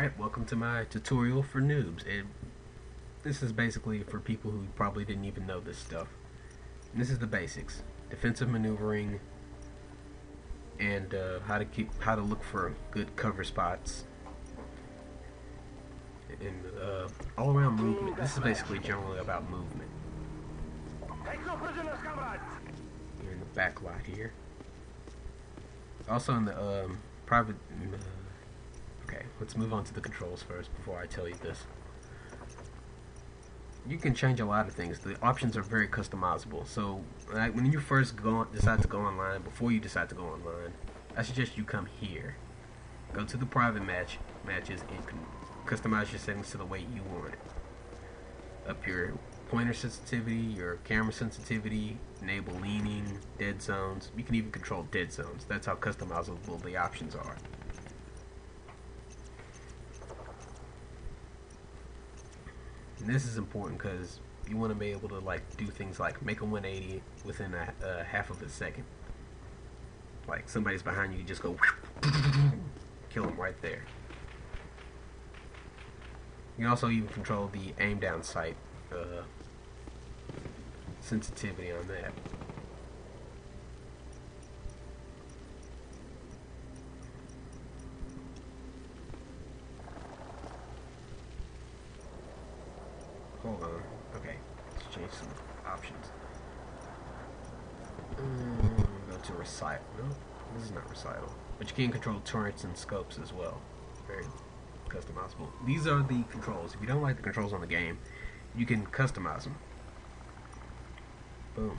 Alright, welcome to my tutorial for noobs. This is basically for people who probably didn't even know this stuff. And this is the basics. Defensive maneuvering and how to look for good cover spots. And all around movement. This is basically generally about movement. You're in the back lot here. Also in the private okay, let's move on to the controls first before I tell you this. You can change a lot of things. The options are very customizable. So when you first decide to go online, before you decide to go online, I suggest you come here. Go to the private matches and customize your settings to the way you want it. Up your pointer sensitivity, your camera sensitivity, enable leaning, dead zones. You can even control dead zones. That's how customizable the options are. And this is important because you want to be able to do things like make a 180 within a half of a second. Like somebody's behind you, you just go kill them right there. You can also even control the aim down sight sensitivity on that. Hold on. Okay, let's change some options. Go to recital. No, this is not recital. But you can control turrets and scopes as well. Very customizable. These are the controls. If you don't like the controls on the game, you can customize them. Boom.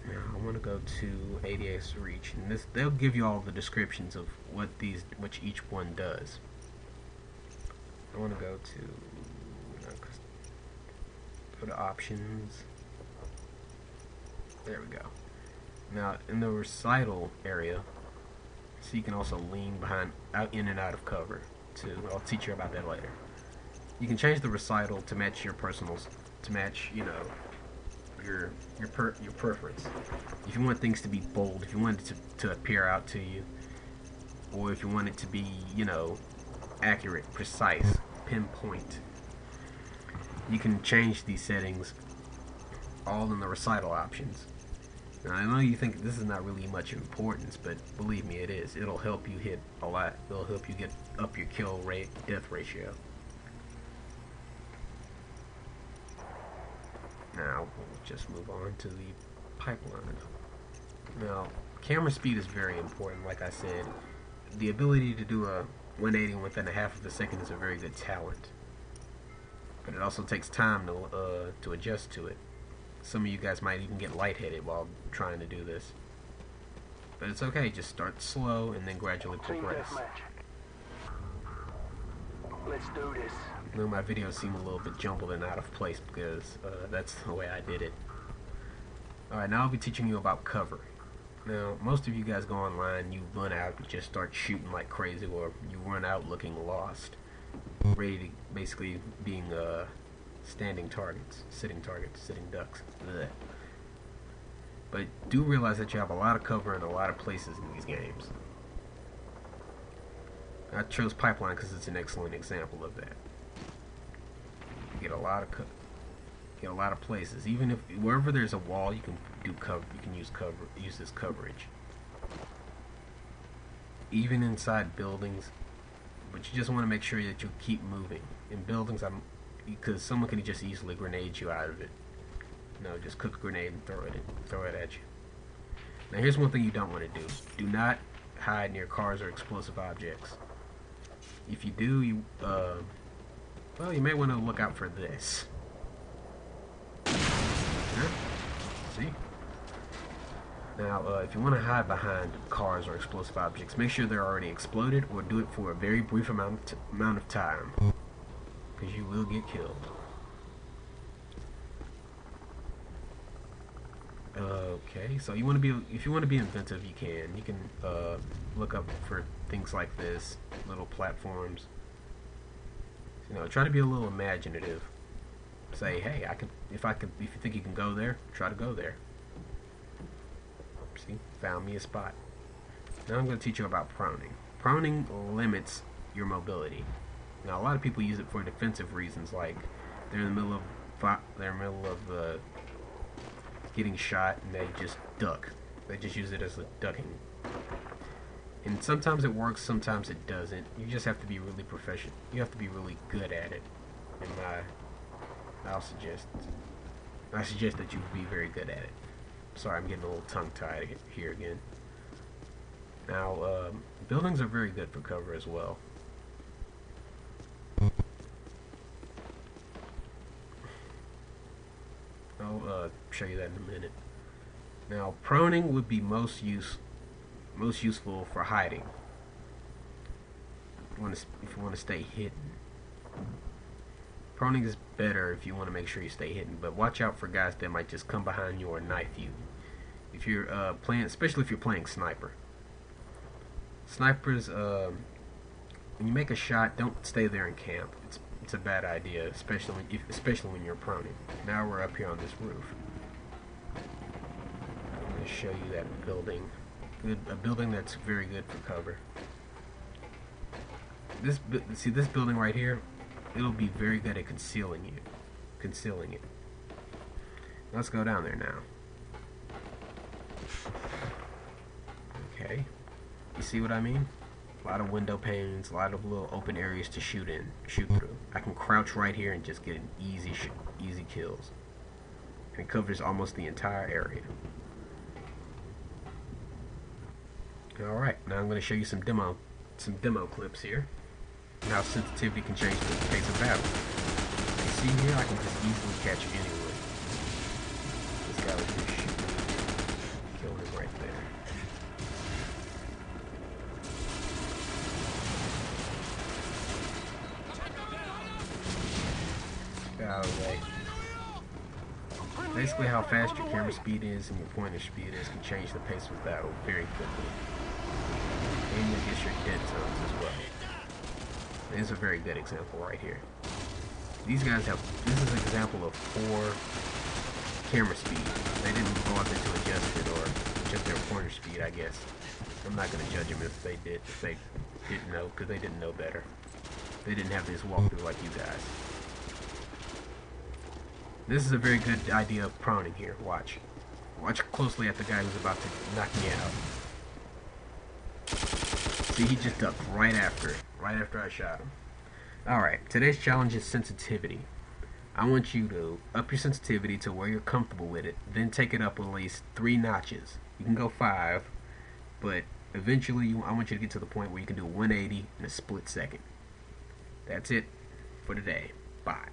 Now I want to go to ADS reach, and they'll give you all the descriptions of which each one does. I want to go to options. There we go. Now in the recital area, so you can also lean in and out of cover too. I'll teach you about that later. You can change the recital to match your personals, to match, you know, your preference. If you want things to be bold, if you want it to appear out to you, or if you want it to be, you know, accurate, precise, pinpoint, you can change these settings all in the recital options. Now, I know you think this is not really much importance, but believe me, it is. It'll help you hit a lot. It'll help you get up your kill rate, death ratio. Now, we'll just move on to the pipeline. Now, camera speed is very important, like I said. The ability to do a 180 within a half of a second is a very good talent. But it also takes time to adjust to it. Some of you guys might even get lightheaded while trying to do this. But it's okay, just start slow and then gradually progress. Let's do this. I know my videos seem a little bit jumbled and out of place because that's the way I did it. Alright, now I'll be teaching you about cover. Now, most of you guys go online, you run out, you just start shooting like crazy, or you run out looking lost. Ready to basically being standing targets, sitting ducks. Blech. But do realize that you have a lot of cover in a lot of places in these games. I chose pipeline because it's an excellent example of that. You get a lot of places. Even if wherever there's a wall, you can do cover. You can use this coverage. Even inside buildings, but you just want to make sure that you keep moving. In buildings, because someone can just easily grenade you out of it. No, just cook a grenade and throw it at you. Now here's one thing you don't want to do. Do not hide near cars or explosive objects. If you do, well, you may want to look out for this. See? Now, if you want to hide behind cars or explosive objects, make sure they're already exploded, or do it for a very brief amount of time, because you will get killed. Okay, so if you want to be inventive, you can look up for things like this, little platforms. You know, try to be a little imaginative. Say, hey, if you think you can go there, try to go there. See, found me a spot. Now I'm going to teach you about proning. Proning limits your mobility. Now a lot of people use it for defensive reasons, like they're in the middle of getting shot and they just duck. They just use it as a ducking. And sometimes it works, sometimes it doesn't. You just have to be really proficient. You have to be really good at it. And I suggest that you be very good at it. Sorry, I'm getting a little tongue-tied here again. Now, buildings are very good for cover as well. I'll show you that in a minute. Now, proning would be most useful for hiding. If you want to stay hidden. Proning is better if you want to make sure you stay hidden, but watch out for guys that might just come behind you or knife you. If you're playing, especially if you're playing sniper. Snipers, when you make a shot, don't stay there in camp. It's a bad idea, especially when you're proning. Now we're up here on this roof. I'm going to show you that building. A building that's very good for cover. This building right here, it'll be very good at concealing it. Let's go down there now. Okay, you see what I mean? A lot of window panes, a lot of little open areas to shoot through. I can crouch right here and just get an easy kills. And it covers almost the entire area. Alright, now I'm going to show you some demo clips here. And how sensitivity can change the pace of battle. You see here, I can just easily catch anyone. This guy was just shooting. Kill him right there. Out of the way. Basically, how fast your camera speed is and your pointer speed is can change the pace of battle very quickly. And you get your dead zones as well. Here's a very good example right here. These guys this is an example of 4 camera speed. They didn't bother to adjust it or adjust their pointer speed, I guess. I'm not going to judge them if they didn't know, because they didn't know better. They didn't have this walkthrough like you guys. This is a very good idea of proning here. Watch closely at the guy who's about to knock me out. See, he just ducked right after I shot him. Alright, today's challenge is sensitivity. I want you to up your sensitivity to where you're comfortable with it, then take it up at least 3 notches. You can go 5, but eventually I want you to get to the point where you can do 180 in a split second. That's it for today. Bye.